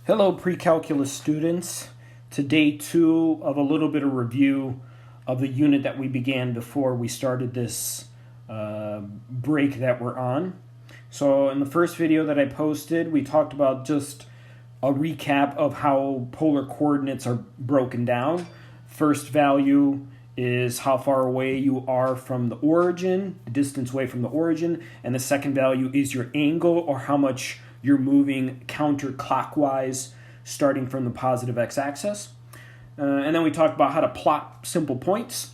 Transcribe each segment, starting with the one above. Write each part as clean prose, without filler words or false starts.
Hello, Precalculus students. To day 2 of a little bit of review of the unit that we began before we started this break that we're on. So in the first video that I posted, we talked about just a recap of how polar coordinates are broken down. First value is how far away you are from the origin, the distance away from the origin, and the second value is your angle, or how much you're moving counterclockwise starting from the positive x-axis. And then we talked about how to plot simple points,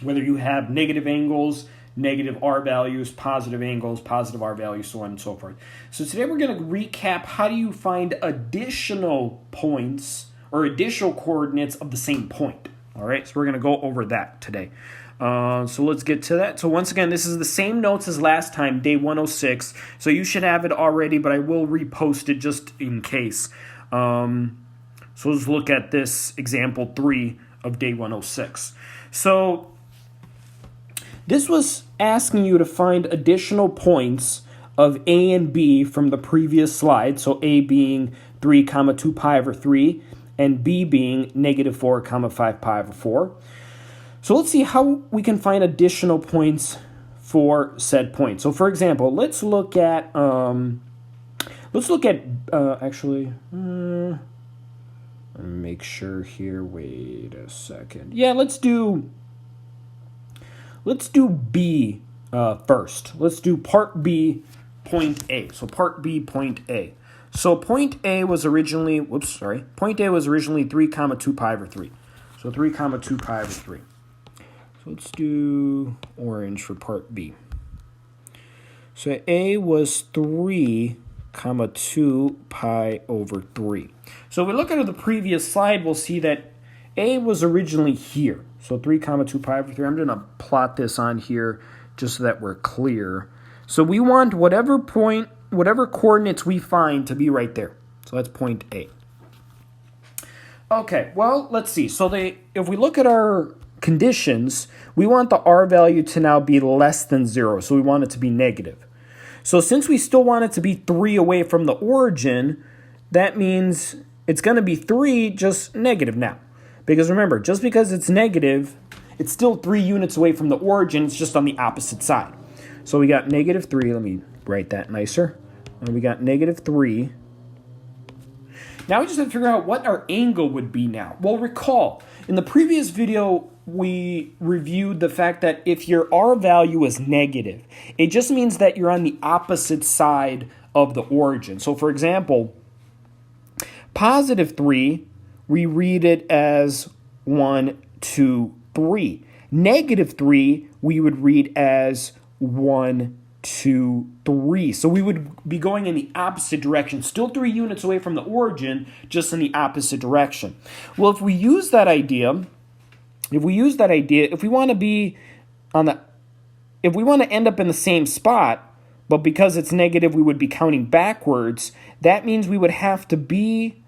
whether you have negative angles, negative r values, positive angles, positive r values, so on and so forth. So today we're going to recap how do you find additional points or additional coordinates of the same point. All right, so we're going to go over that today. So let's get to that. So once again, this is the same notes as last time, day 106. So you should have it already, but I will repost it just in case. So let's look at this example 3 of day 106. So this was asking you to find additional points of A and B from the previous slide. So A being 3, 2 pi over 3, and B being negative 4, 5 pi over 4. So let's see how we can find additional points for said point. So for example, let's look at actually, let me make sure here. Wait a second. Yeah, let's do B first. Let's do part B, point A. So part B, point A. So point A was originally, point A was originally 3, 2 pi over 3. So 3, 2 pi over 3. So let's do orange for part B. So A was 3, 2 pi over 3. So if we look at the previous slide, we'll see that A was originally here. So 3, 2 pi over 3. I'm going to plot this on here just so that we're clear. So we want whatever coordinates we find to be right there. So that's point A. Okay, well, let's see. So if we look at our conditions, we want the r value to now be less than 0. So we want it to be negative. So since we still want it to be 3 away from the origin, that means it's going to be 3 just negative now. Because remember, just because it's negative, it's still 3 units away from the origin. It's just on the opposite side. So we got negative 3. Let me write that nicer. And we got negative 3. Now we just have to figure out what our angle would be now. Well, recall, in the previous video, we reviewed the fact that if your r value is negative, it just means that you're on the opposite side of the origin. So for example, positive 3, we read it as 1, 2, 3. Negative 3, we would read as 1, 2, 3. So we would be going in the opposite direction, still 3 units away from the origin, just in the opposite direction. Well, if we use that idea, if we want to end up in the same spot, but because it's negative, we would be counting backwards, that means we would have to be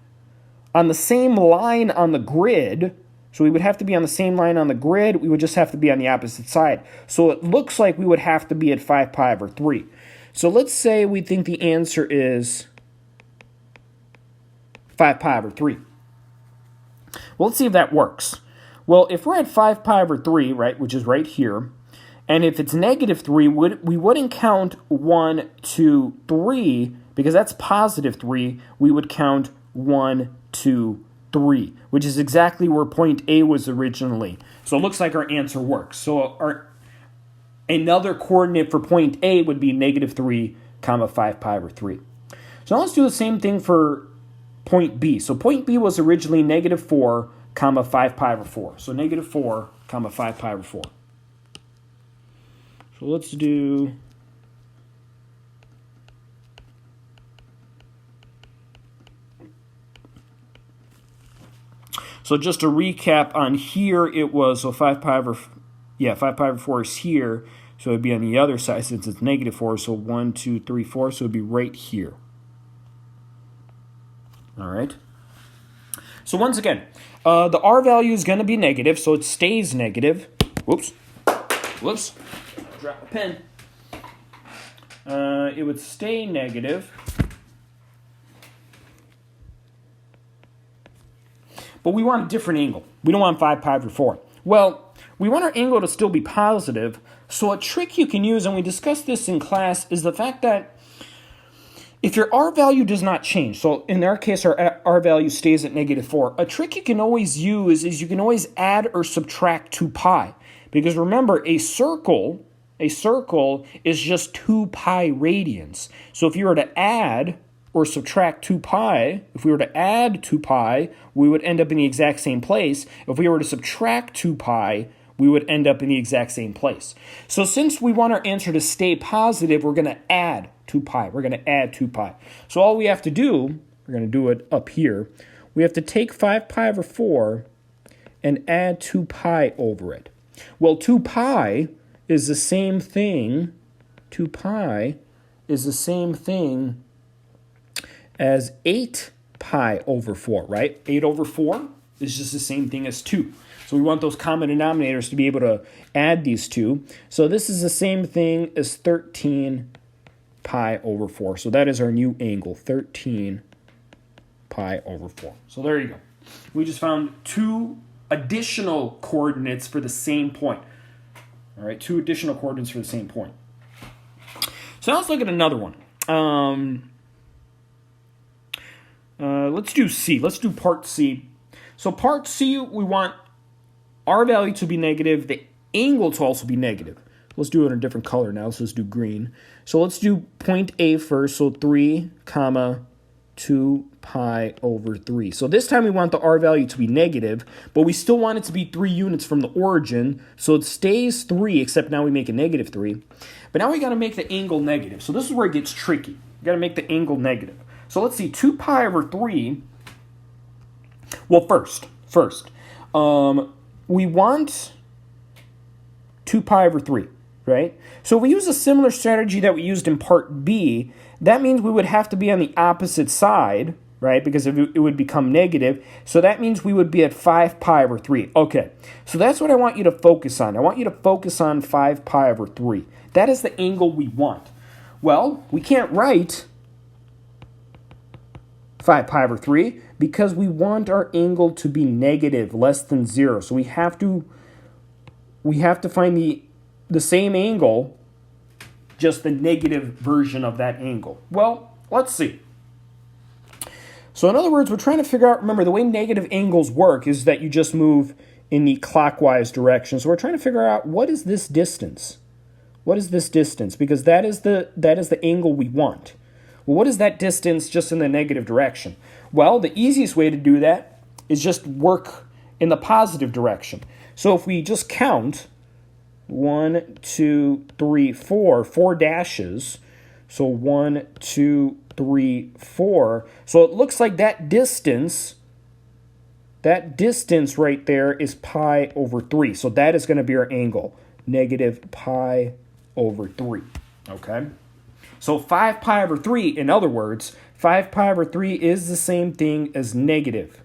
on the same line on the grid. So we would have to be on the same line on the grid. We would just have to be on the opposite side. So it looks like we would have to be at 5 pi over 3. So let's say we think the answer is 5 pi over 3. Well, let's see if that works. Well, if we're at 5 pi over 3, right, which is right here, and if it's negative 3, we wouldn't count 1, 2, 3, because that's positive 3. We would count 1, 2, 3, which is exactly where point A was originally. So it looks like our answer works. So another coordinate for point A would be negative 3, 5 pi over 3. So now let's do the same thing for point B. So point B was originally negative 4, 5 pi over 4. So negative 4, 5 pi over 4. So let's do... So just to recap on here, it was, so 5 pi over 4 is here. So it would be on the other side since it's negative 4. So 1, 2, 3, 4. So it would be right here. All right. So once again, the r value is going to be negative, so it stays negative. Whoops. Drop a pen. It would stay negative. but we want a different angle. We don't want 5 pi over 4. Well, we want our angle to still be positive, so a trick you can use, and we discussed this in class, is the fact that if your R value does not change, so in our case our R value stays at -4, a trick you can always use is you can always add or subtract 2 pi. Because remember, a circle is just 2 pi radians. So if you were to add or subtract 2 pi, if we were to add 2 pi, we would end up in the exact same place. If we were to subtract 2 pi, we would end up in the exact same place. So since we want our answer to stay positive, we're going to add 2 pi. We're going to add 2 pi. So all we have to do, we're going to do it up here, we have to take 5 pi over 4 and add 2 pi over it. Well, 2 pi is the same thing, 2 pi is the same thing as 8 pi over 4, right? 8 over 4 is just the same thing as 2. So we want those common denominators to be able to add these two. So this is the same thing as 13 pi over 4. So that is our new angle, 13 pi over 4. So there you go. We just found 2 additional coordinates for the same point. All right, 2 additional coordinates for the same point. So now let's look at another one. Let's do C. Let's do part C. So part C, we want R value to be negative, the angle to also be negative. Let's do it in a different color now. So let's do green. So let's do point A first. So 3, 2 pi over 3. So this time we want the R value to be negative, but we still want it to be 3 units from the origin. So it stays 3, except now we make a -3. But now we got to make the angle negative. So this is where it gets tricky. We got to make the angle negative. So let's see, 2 pi over 3. Well, first, we want 2 pi over 3, right? So if we use a similar strategy that we used in part B, that means we would have to be on the opposite side, right? Because it would become negative. So that means we would be at 5 pi over 3. Okay, so that's what I want you to focus on. I want you to focus on 5 pi over 3. That is the angle we want. Well, we can't write 5 pi over 3 because we want our angle to be negative, less than 0. So we have to find the same angle, just the negative version of that angle. Well, let's see. So in other words, we're trying to figure out, remember, the way negative angles work is that you just move in the clockwise direction. So we're trying to figure out, what is this distance? What is this distance? Because that is the angle we want. Well, what is that distance just in the negative direction? Well, the easiest way to do that is just work in the positive direction. So if we just count 1, 2, 3, 4 dashes. So 1, 2, 3, 4. So it looks like that distance right there is pi over 3. So that is going to be our angle, negative pi over 3. Okay? So 5 pi over 3, in other words, 5 pi over 3 is the same thing as negative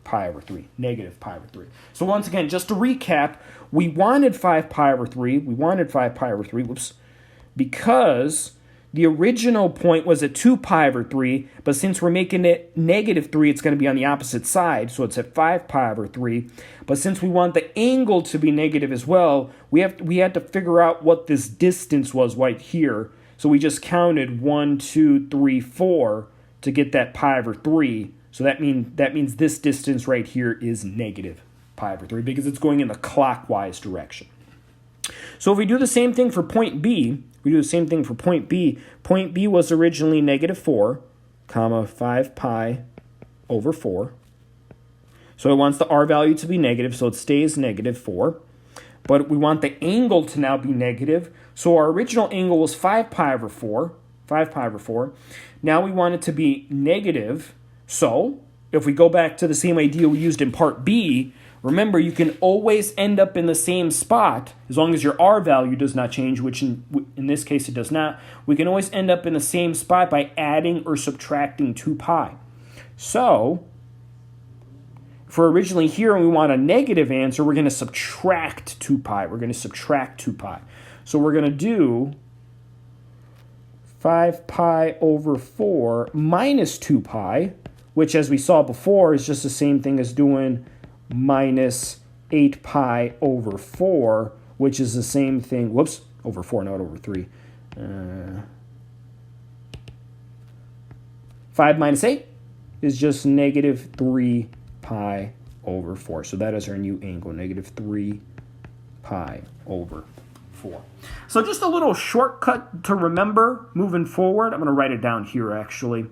pi over 3. Negative pi over 3. So once again, just to recap, we wanted 5 pi over 3. We wanted 5 pi over 3, because the original point was at 2 pi over 3, but since we're making it -3, it's going to be on the opposite side, so it's at 5 pi over 3. But since we want the angle to be negative as well, we had to figure out what this distance was right here. So we just counted 1, 2, 3, 4 to get that pi over 3. So that means this distance right here is negative pi over 3 because it's going in the clockwise direction. So if we do the same thing for point B, Point B was originally -4, 5 pi over 4. So it wants the R value to be negative, so it stays -4. But we want the angle to now be negative. So our original angle was 5 pi over 4. Now we want it to be negative. So if we go back to the same idea we used in part B, remember, you can always end up in the same spot as long as your R value does not change, which in this case it does not. We can always end up in the same spot by adding or subtracting 2 pi. So if we're originally here and we want a negative answer, we're going to subtract 2 pi. So we're going to do 5 pi over 4 minus 2 pi, which as we saw before is just the same thing as doing minus 8 pi over 4, which is the same thing, whoops, over 4, not over 3. 5 minus 8 is just negative 3 pi over 4. So that is our new angle, negative 3 pi over 4. So just a little shortcut to remember moving forward. I'm going to write it down here actually.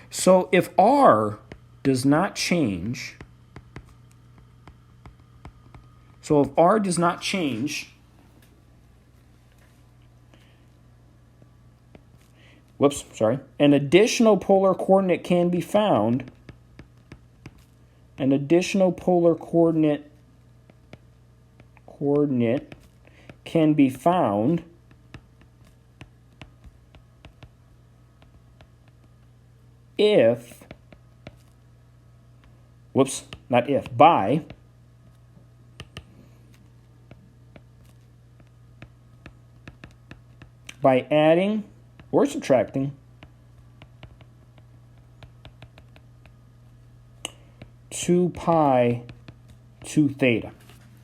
So if r does not change, an additional polar coordinate can be found. An additional polar coordinate can be found if, by adding or subtracting 2 pi to theta.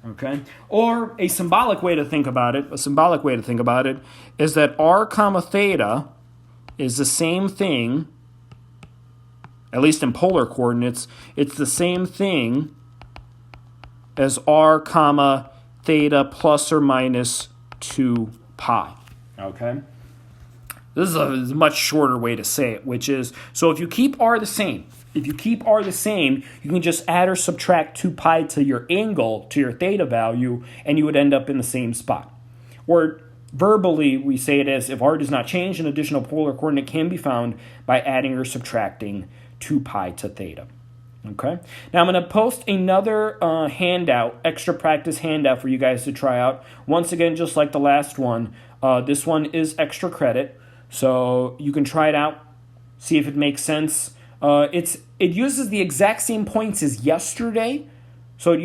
Okay? Or a symbolic way to think about it, is that r comma theta is the same thing, at least in polar coordinates, it's the same thing as r comma theta plus or minus 2 pi. Okay? This is a much shorter way to say it, which is, so if you keep r the same, you can just add or subtract 2 pi to your angle, to your theta value, and you would end up in the same spot. Or verbally, we say it as, if r does not change, an additional polar coordinate can be found by adding or subtracting 2 pi to theta. Okay? Now I'm going to post another handout, extra practice handout for you guys to try out. Once again, just like the last one, this one is extra credit. So you can try it out, see if it makes sense. It uses the exact same points as yesterday. So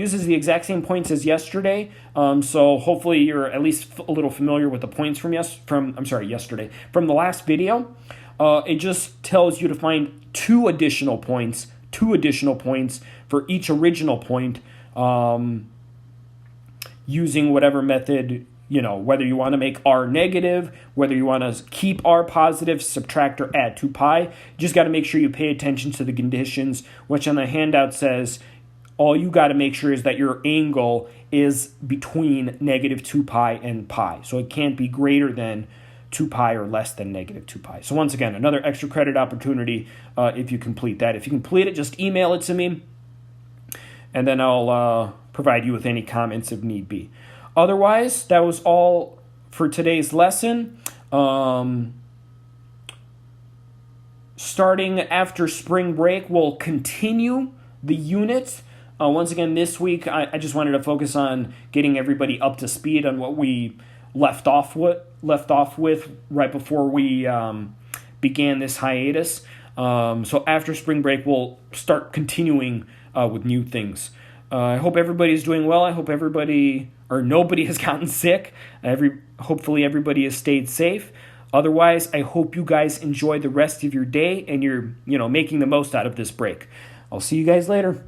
hopefully you're at least a little familiar with the points from yesterday. From the last video, it just tells you to find two additional points for each original point, using whatever method, whether you want to make r negative, whether you want to keep r positive, subtract or add 2 pi. You just got to make sure you pay attention to the conditions, which on the handout says all you got to make sure is that your angle is between negative 2 pi and pi. So it can't be greater than 2 pi or less than negative 2 pi. So once again, another extra credit opportunity if you complete that. If you complete it, just email it to me, and then I'll provide you with any comments if need be. Otherwise, that was all for today's lesson. Starting after spring break, we'll continue the unit. Once again, this week, I just wanted to focus on getting everybody up to speed on what we left off with right before we began this hiatus. So after spring break, we'll start continuing with new things. I hope everybody's doing well. I hope nobody has gotten sick. Hopefully everybody has stayed safe. Otherwise, I hope you guys enjoy the rest of your day and you're, making the most out of this break. I'll see you guys later.